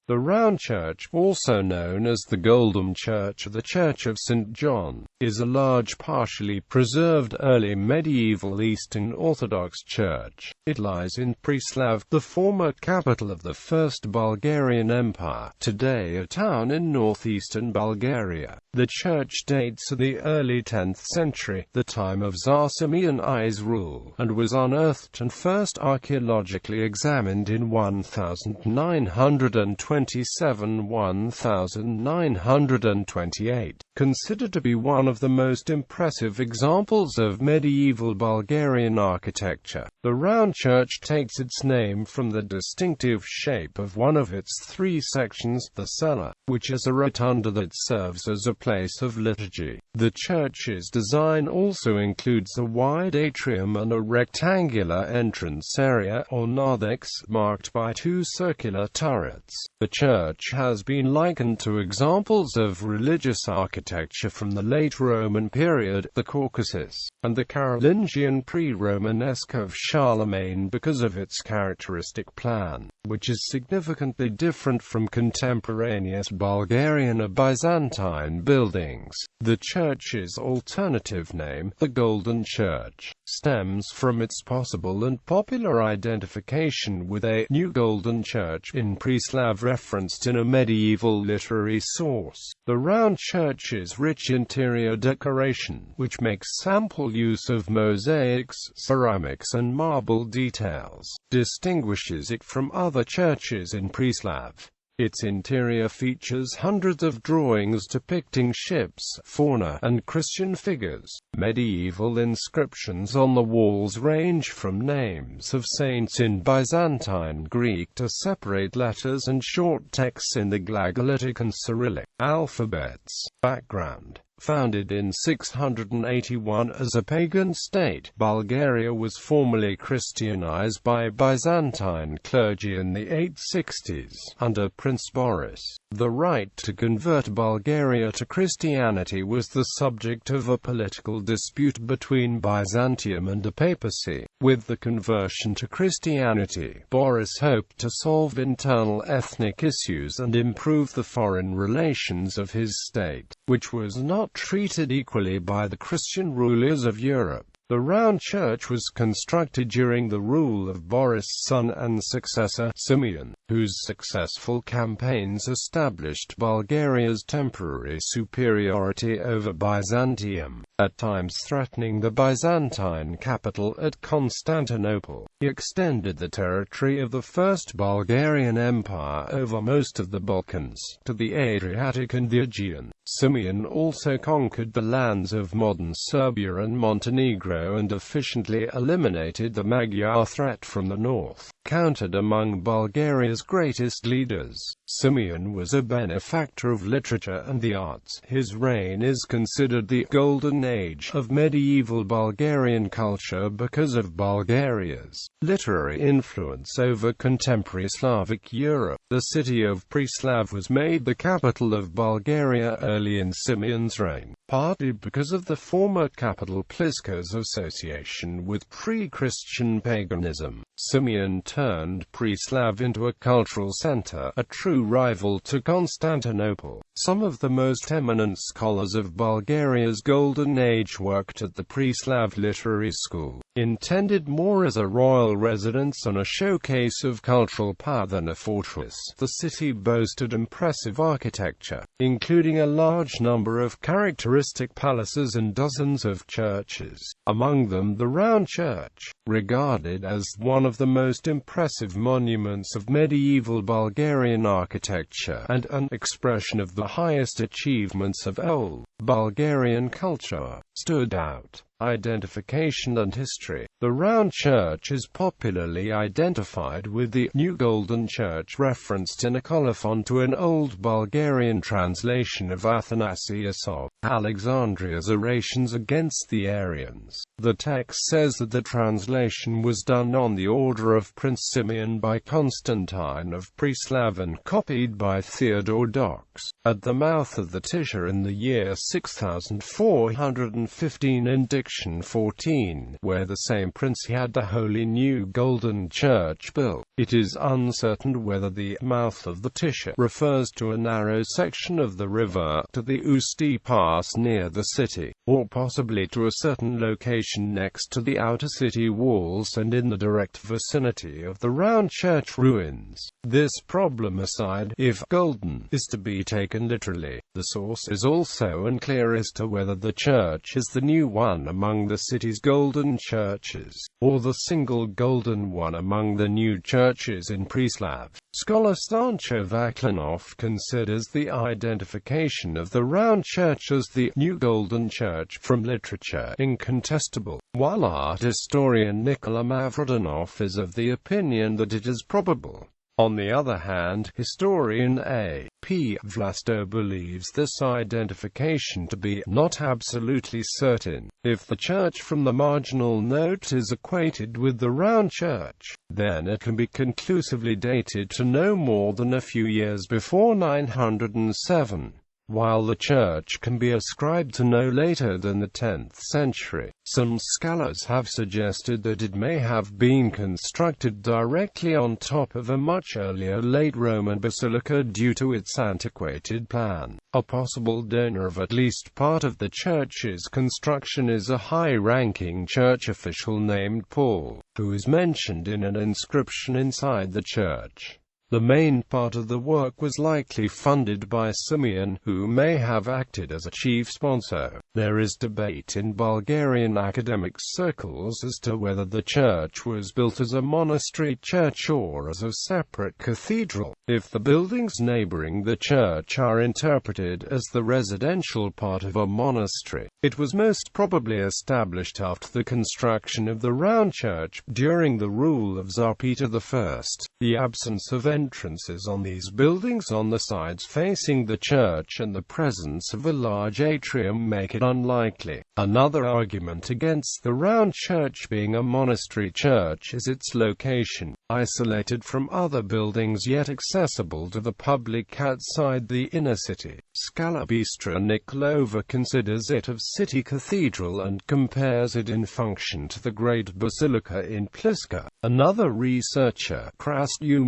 The round church, also known as the Golden Church or the Church of St. John, is a large partially preserved early medieval Eastern Orthodox church. It lies in Preslav, the former capital of the First Bulgarian Empire, today a town in northeastern Bulgaria. The church dates to the early 10th century, the time of Tsar Simeon I's rule, and was unearthed and first archaeologically examined in 1927–1928. Considered to be one of the most impressive examples of medieval Bulgarian architecture, the round church takes its name from the distinctive shape of one of its three sections, the cella, which is a rotunda that serves as a place of liturgy. The church's design also includes a wide atrium and a rectangular entrance area, or narthex, marked by two circular turrets. The church has been likened to examples of religious architecture from the late Roman period, the Caucasus, and the Carolingian pre-Romanesque of Charlemagne because of its characteristic plan, which is significantly different from contemporaneous Bulgarian or Byzantine buildings. The church's alternative name, the Golden Church, stems from its possible and popular identification with a new golden church in Preslav referenced in a medieval literary source. The round church's rich interior decoration, which makes ample use of mosaics, ceramics and marble details, distinguishes it from other churches in Preslav. Its interior features hundreds of drawings depicting ships, fauna, and Christian figures. Medieval inscriptions on the walls range from names of saints in Byzantine Greek to separate letters and short texts in the Glagolitic and Cyrillic alphabets. Background: founded in 681 as a pagan state, Bulgaria was formally Christianized by Byzantine clergy in the 860s, under Prince Boris. The right to convert Bulgaria to Christianity was the subject of a political dispute between Byzantium and the papacy. With the conversion to Christianity, Boris hoped to solve internal ethnic issues and improve the foreign relations of his state, which was not treated equally by the Christian rulers of Europe. The round church was constructed during the rule of Boris' son and successor, Simeon, whose successful campaigns established Bulgaria's temporary superiority over Byzantium, at times threatening the Byzantine capital at Constantinople. He extended the territory of the First Bulgarian Empire over most of the Balkans, to the Adriatic and the Aegean. Simeon also conquered the lands of modern Serbia and Montenegro and efficiently eliminated the Magyar threat from the north. Counted among Bulgaria's greatest leaders, Simeon was a benefactor of literature and the arts. His reign is considered the golden age of medieval Bulgarian culture because of Bulgaria's literary influence over contemporary Slavic Europe. The city of Preslav was made the capital of Bulgaria early in Simeon's reign, partly because of the former capital Pliska's association with pre-Christian paganism. Simeon turned Preslav into a cultural center, a true rival to Constantinople. Some of the most eminent scholars of Bulgaria's Golden Age worked at the Preslav Literary School, intended more as a royal residence and a showcase of cultural power than a fortress. The city boasted impressive architecture, including a large number of characteristic palaces and dozens of churches, among them the round church, regarded as one of the most impressive monuments of medieval Bulgarian architecture and an expression of the highest achievements of old Bulgarian culture, stood out. Identification and history. The round church is popularly identified with the New Golden Church referenced in a colophon to an old Bulgarian translation of Athanasius of Alexandria's orations against the Arians. The text says that the translation was done on the order of Prince Simeon by Constantine of Preslav and copied by Theodore Dox at the mouth of the Tisza in the year 6415 in section 14, where the same prince had the Holy New Golden Church built. It is uncertain whether the mouth of the Tisza refers to a narrow section of the river to the Usti Pass near the city, or possibly to a certain location next to the outer city walls and in the direct vicinity of the round church ruins. This problem aside, if golden is to be taken literally, the source is also unclear as to whether the church is the new one among the city's golden churches, or the single golden one among the new churches in Preslav. Scholar Stancho Vaklinov considers the identification of the round church as the new golden church from literature incontestable, while art historian Nikola Mavrodinov is of the opinion that it is probable. On the other hand, historian A.P. Vlasto believes this identification to be not absolutely certain. If the church from the marginal note is equated with the round church, then it can be conclusively dated to no more than a few years before 907. While the church can be ascribed to no later than the 10th century, some scholars have suggested that it may have been constructed directly on top of a much earlier late Roman basilica due to its antiquated plan. A possible donor of at least part of the church's construction is a high-ranking church official named Paul, who is mentioned in an inscription inside the church. The main part of the work was likely funded by Simeon, who may have acted as a chief sponsor. There is debate in Bulgarian academic circles as to whether the church was built as a monastery church or as a separate cathedral. If the buildings neighboring the church are interpreted as the residential part of a monastery, it was most probably established after the construction of the round church, during the rule of Tsar Peter I. The absence of entrances on these buildings on the sides facing the church and the presence of a large atrium make it unlikely. Another argument against the round church being a monastery church is its location, isolated from other buildings yet accessible to the public outside the inner city. Scholar Bistra Nikolova considers it a city cathedral and compares it in function to the Great Basilica in Pliska. Another researcher, Krasnyu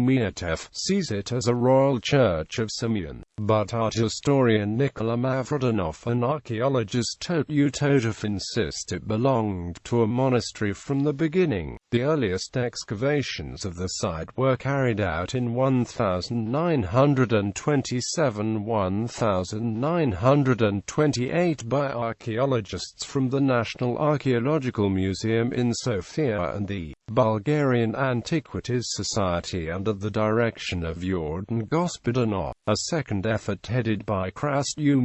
sees it as a royal church of Simeon, but art historian Nikola Mavrodinov and archaeologist Totov insist it belonged to a monastery from the beginning. The earliest excavations of the site were carried out in 1927–1928 by archaeologists from the National Archaeological Museum in Sofia and the Bulgarian Antiquities Society under the direction of Yordan Gospodinov. A second effort headed by Krasnyu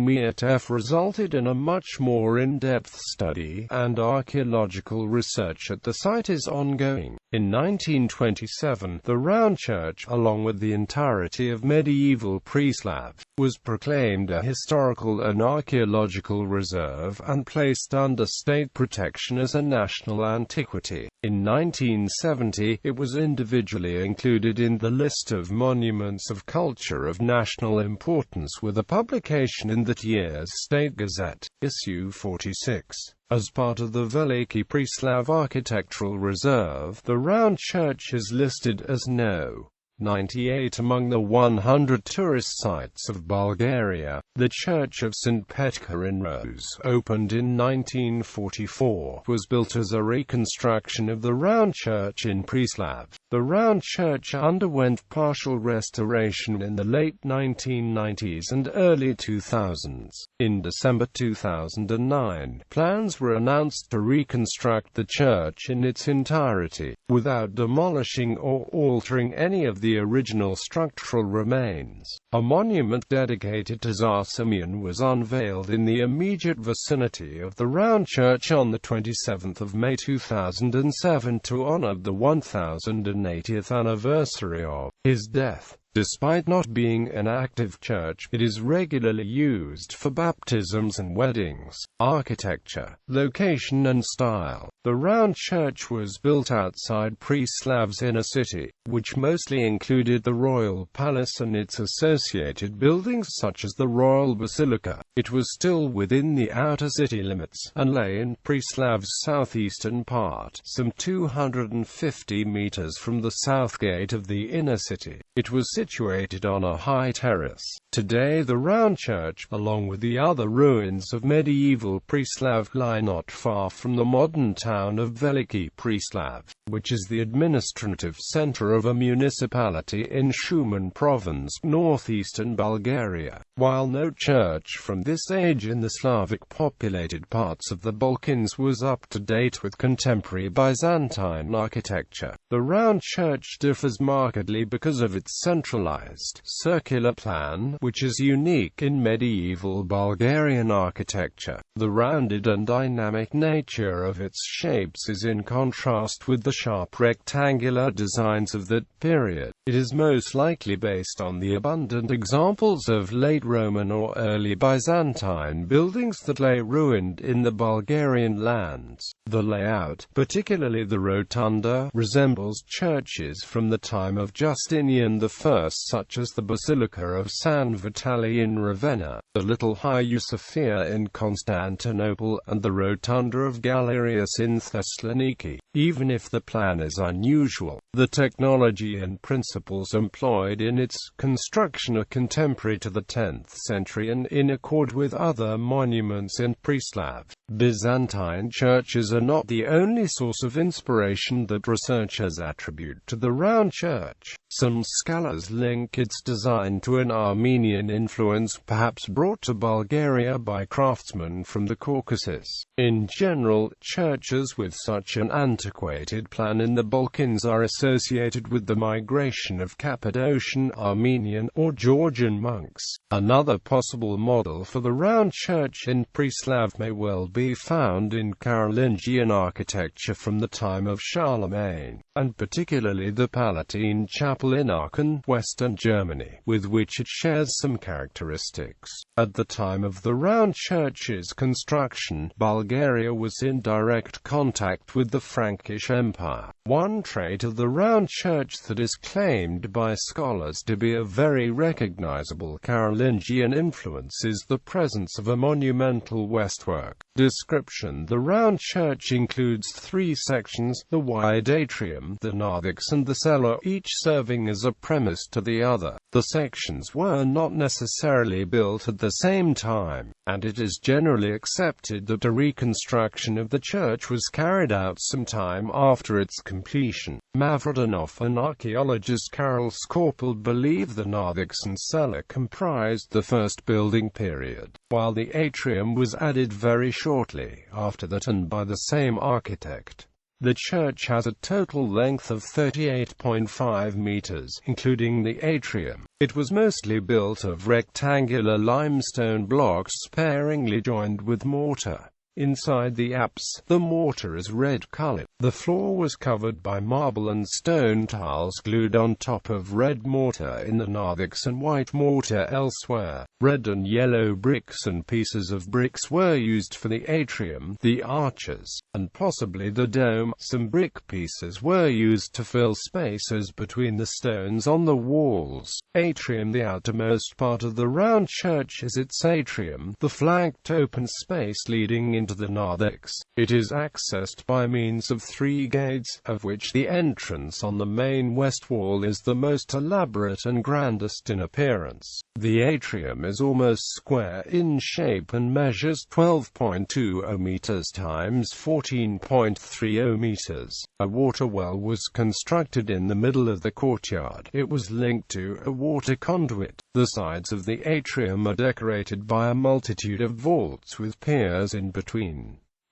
resulted in a much more in-depth study, and archaeological research at the site is ongoing. In 1927, the round church, along with the entirety of medieval Preslav, was proclaimed a historical and archaeological reserve and placed under state protection as a national antiquity. In 1970, it was individually included in the list of monuments of culture of national importance with a publication in that year's State Gazette, issue 46. As part of the Veliki Preslav Architectural Reserve, the round church is listed as No. 98 among the 100 tourist sites of Bulgaria. The Church of St. Petka in Rose, opened in 1944, was built as a reconstruction of the round church in Preslav. The round church underwent partial restoration in the late 1990s and early 2000s. In December 2009, plans were announced to reconstruct the church in its entirety, without demolishing or altering any of the original structural remains. A monument dedicated to Tsar Simeon was unveiled in the immediate vicinity of the round church on the 27th of May 2007 to honor the 1080th anniversary of his death. Despite not being an active church, it is regularly used for baptisms and weddings. Architecture, location and style. The round church was built outside Preslav's inner city, which mostly included the royal palace and its associated buildings such as the royal basilica. It was still within the outer city limits, and lay in Preslav's southeastern part, some 250 meters from the south gate of the inner city. It was situated on a high terrace. Today the round church, along with the other ruins of medieval Preslav, lie not far from the modern town of Veliki Preslav, which is the administrative center of a municipality in Shumen province, northeastern Bulgaria. While no church from this age in the Slavic-populated parts of the Balkans was up to date with contemporary Byzantine architecture, the round church differs markedly because of its centralized, circular plan, which is unique in medieval Bulgarian architecture. The rounded and dynamic nature of its shapes is in contrast with the sharp rectangular designs of that period. It is most likely based on the abundant examples of late Roman or early Byzantine buildings that lay ruined in the Bulgarian lands. The layout, particularly the rotunda, resembles churches from the time of Justinian I, such as the Basilica of San Vitali in Ravenna, the Little Hagia Sophia in Constantinople, and the Rotunda of Galerius in Thessaloniki. Even if the plan is unusual, the technology and principles employed in its construction are contemporary to the 10th century and in accord with other monuments in Preslav. Byzantine churches are not the only source of inspiration that researchers attribute to the round church. Some scholars link its design to an Armenian influence, perhaps brought to Bulgaria by craftsmen from the Caucasus. In general, churches with such an antiquated plan in the Balkans are associated with the migration of Cappadocian, Armenian, or Georgian monks. Another possible model for the round church in Preslav may well be found in Carolingian architecture from the time of Charlemagne, and particularly the Palatine Chapel in Aachen, western Germany, with which it shares some characteristics. At the time of the round church's construction, Bulgaria was in direct contact with the Frankish Empire. One trait of the round church that is claimed by scholars to be a very recognizable Carolingian influence is the presence of a monumental westwork. Description: the round church includes three sections: the wide atrium, the narthex and the cella, each serving as a premise to the other. The sections were not necessarily built at the same time, and it is generally accepted that a reconstruction of the church was carried out some time after its completion. Mavrodinov and archaeologist Karol Skorpel believe the narthex and cella comprised the first building period, while the atrium was added very shortly after that and by the same architect. The church has a total length of 38.5 meters, including the atrium. It was mostly built of rectangular limestone blocks sparingly joined with mortar. Inside the apse, the mortar is red-colored. The floor was covered by marble and stone tiles glued on top of red mortar in the narthex and white mortar elsewhere. Red and yellow bricks and pieces of bricks were used for the atrium, the arches, and possibly the dome. Some brick pieces were used to fill spaces between the stones on the walls. Atrium: the outermost part of the round church is its atrium, the flanked open space leading into the narthex. It is accessed by means of three gates, of which the entrance on the main west wall is the most elaborate and grandest in appearance. The atrium is almost square in shape and measures 12.20 meters times 14.30 meters. A water well was constructed in the middle of the courtyard. It was linked to a water conduit. The sides of the atrium are decorated by a multitude of vaults with piers in between.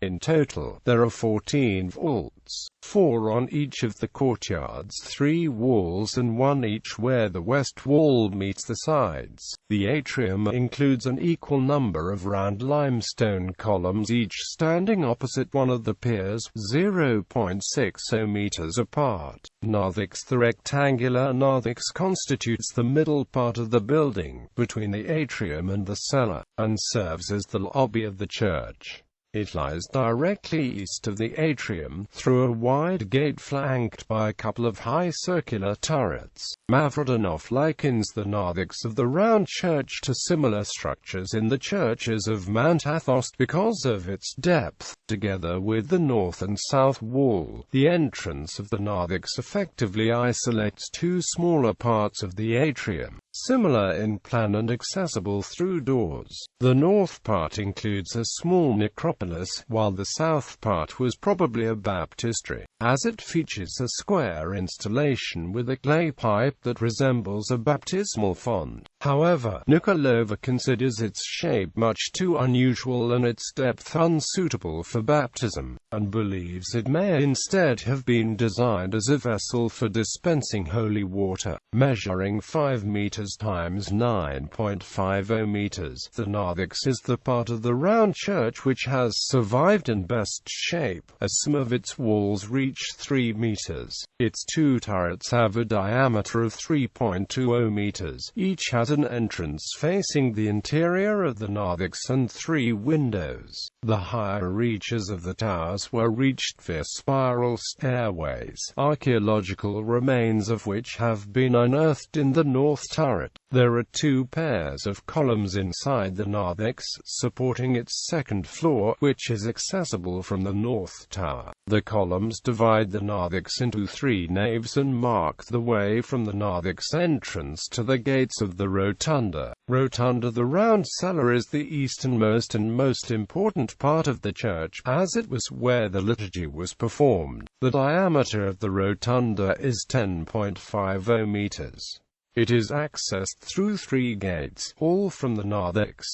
In total, there are 14 vaults, 4 on each of the courtyard's 3 walls and 1 each where the west wall meets the sides. The atrium includes an equal number of round limestone columns, each standing opposite one of the piers, 0.60 meters apart. Narthex: the rectangular narthex constitutes the middle part of the building, between the atrium and the cella, and serves as the lobby of the church. It lies directly east of the atrium, through a wide gate flanked by a couple of high circular turrets. Mavrodinov likens the narthex of the round church to similar structures in the churches of Mount Athos because of its depth. Together with the north and south wall, the entrance of the narthex effectively isolates two smaller parts of the atrium, similar in plan and accessible through doors. The north part includes a small necropolis, while the south part was probably a baptistry, as it features a square installation with a clay pipe that resembles a baptismal font. However, Nikolova considers its shape much too unusual and its depth unsuitable for baptism, and believes it may instead have been designed as a vessel for dispensing holy water. Measuring 5 meters times 9.50 meters, the narthex is the part of the round church which has survived in best shape, as some of its walls reach 3 meters. Its two turrets have a diameter of 3.20 meters. Each has an entrance facing the interior of the narthex and 3 windows. The higher reaches of the towers were reached via spiral stairways, archaeological remains of which have been unearthed in the north turret. There are 2 pairs of columns inside the narthex, supporting its second floor, which is accessible from the north tower. The columns divide the narthex into 3 naves and mark the way from the narthex entrance to the gates of the rotunda. The round cella is the easternmost and most important part of the church, as it was where the liturgy was performed. The diameter of the rotunda is 10.50 meters. It is accessed through 3 gates, all from the narthex.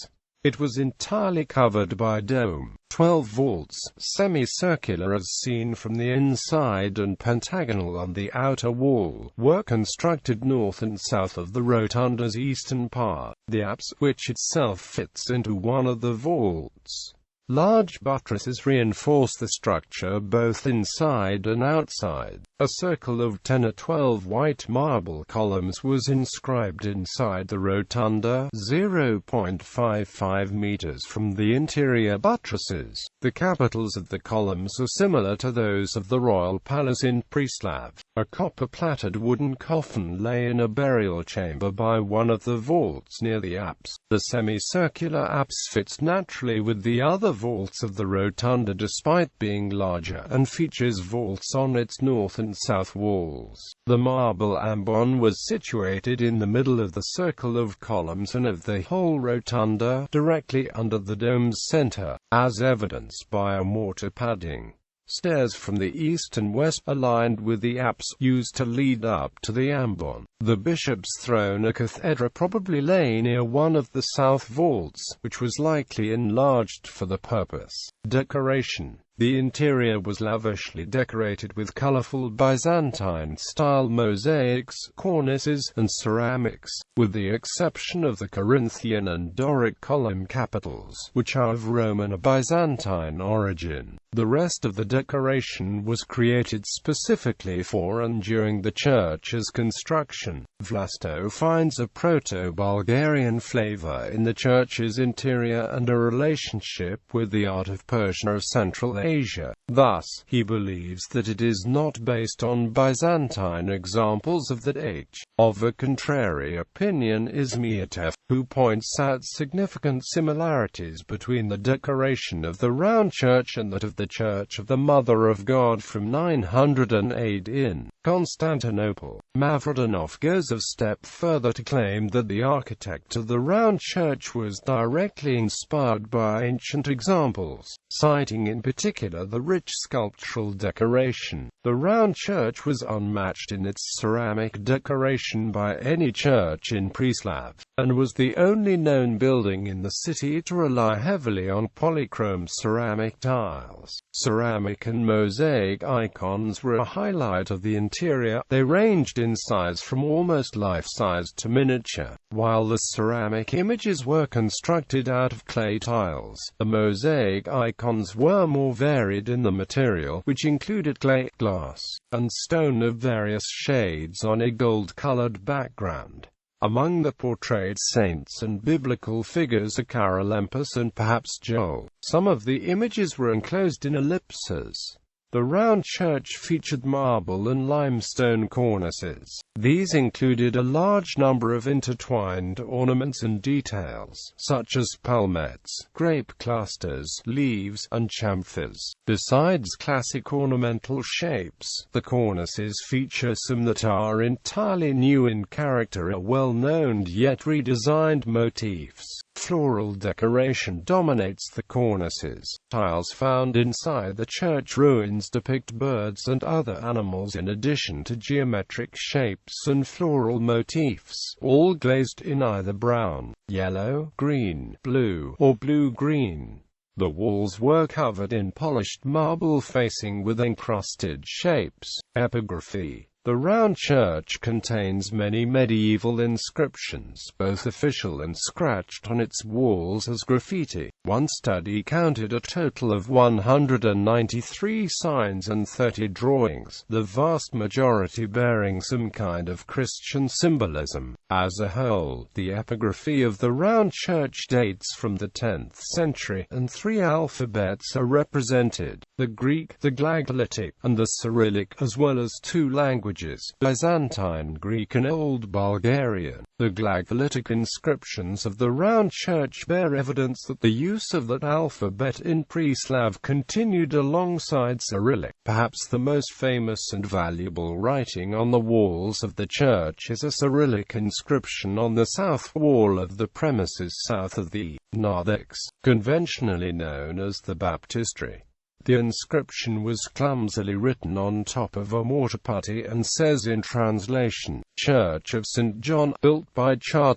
It was entirely covered by a dome. 12 vaults, semicircular as seen from the inside and pentagonal on the outer wall, were constructed north and south of the rotunda's eastern part. The apse, which itself fits into one of the vaults. Large buttresses reinforce the structure both inside and outside. A circle of 10 or 12 white marble columns was inscribed inside the rotunda, 0.55 meters from the interior buttresses. The capitals of the columns are similar to those of the royal palace in Preslav. A copper-plated wooden coffin lay in a burial chamber by one of the vaults near the apse. The semicircular apse fits naturally with the other vaults of the rotunda despite being larger, and features vaults on its north and south walls. The marble ambon was situated in the middle of the circle of columns and of the whole rotunda, directly under the dome's center, as evidenced by a mortar padding. Stairs from the east and west, aligned with the apse, used to lead up to the ambon. The bishop's throne, a cathedra, probably lay near one of the south vaults, which was likely enlarged for the purpose. Decoration. The interior was lavishly decorated with colorful Byzantine-style mosaics, cornices, and ceramics, with the exception of the Corinthian and Doric column capitals, which are of Roman or Byzantine origin. The rest of the decoration was created specifically for and during the church's construction. Vlasto finds a Proto-Bulgarian flavor in the church's interior and a relationship with the art of Persia of Central Asia. Thus, he believes that it is not based on Byzantine examples of that age. Of a contrary opinion is Miatev, who points out significant similarities between the decoration of the round church and that of the Church of the Mother of God from 908 in Constantinople. Mavrodinov goes a step further to claim that the architect of the round church was directly inspired by ancient examples, citing in particular the rich sculptural decoration. The round church was unmatched in its ceramic decoration by any church in Preslav, and was the only known building in the city to rely heavily on polychrome ceramic tiles. Ceramic and mosaic icons were a highlight of the interior. They ranged in size from almost life-size to miniature. While the ceramic images were constructed out of clay tiles, the mosaic icons were more varied in the material, which included clay, glass, and stone of various shades on a gold-colored background. Among the portrayed saints and biblical figures are Charalampus and perhaps Joel. Some of the images were enclosed in ellipses. The round church featured marble and limestone cornices. These included a large number of intertwined ornaments and details, such as palmettes, grape clusters, leaves, and chamfers. Besides classic ornamental shapes, the cornices feature some that are entirely new in character or well-known yet redesigned motifs. Floral decoration dominates the cornices. Tiles found inside the church ruins depict birds and other animals in addition to geometric shapes and floral motifs, all glazed in either brown, yellow, green, blue, or blue-green. The walls were covered in polished marble facing with encrusted shapes. Epigraphy. The round church contains many medieval inscriptions, both official and scratched on its walls as graffiti. One study counted a total of 193 signs and 30 drawings, the vast majority bearing some kind of Christian symbolism. As a whole, the epigraphy of the round church dates from the 10th century, and 3 alphabets are represented: the Greek, the Glagolitic, and the Cyrillic, as well as 2 languages, Byzantine Greek and Old Bulgarian. The Glagolitic inscriptions of the round church bear evidence that the use of that alphabet in Preslav continued alongside Cyrillic. Perhaps the most famous and valuable writing on the walls of the church is a Cyrillic inscription on the south wall of the premises south of the narthex, conventionally known as the baptistry. The inscription was clumsily written on top of a mortar putty and says in translation, Church of St. John, built by Tsar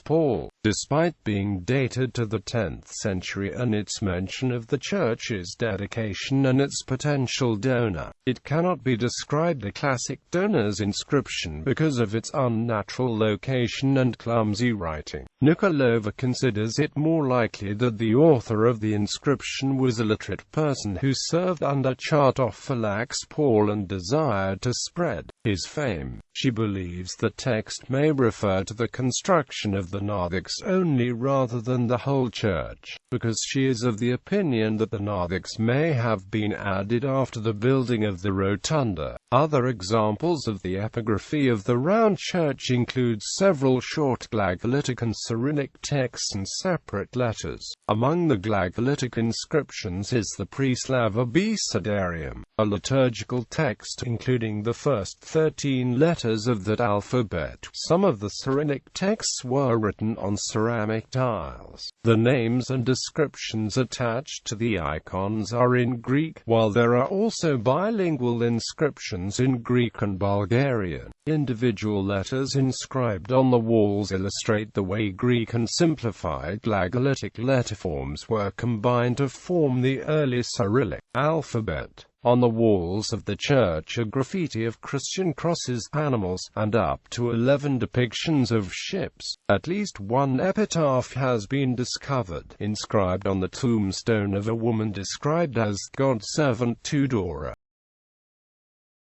Paul. Despite being dated to the 10th century and its mention of the church's dedication and its potential donor, it cannot be described a classic donor's inscription because of its unnatural location and clumsy writing. Nikolova considers it more likely that the author of the inscription was a literate person who served under Tsar Paul and desired to spread his fame. She believes the text may refer to the construction of the narthex only rather than the whole church, because she is of the opinion that the narthex may have been added after the building of the rotunda. Other examples of the epigraphy of the round church include several short Glagolitic and Cyrillic texts and separate letters. Among the Glagolitic inscriptions is the Preslav Abecedarium, a liturgical text including the first 13 letters of that alphabet. Some of the Cyrillic texts were written on ceramic tiles. The names and descriptions attached to the icons are in Greek, while there are also bilingual inscriptions in Greek and Bulgarian. Individual letters inscribed on the walls illustrate the way Greek and simplified Glagolitic letterforms were combined to form the early Cyrillic alphabet. On the walls of the church are graffiti of Christian crosses, animals, and up to 11 depictions of ships. At least one epitaph has been discovered, inscribed on the tombstone of a woman described as God's servant Tudora.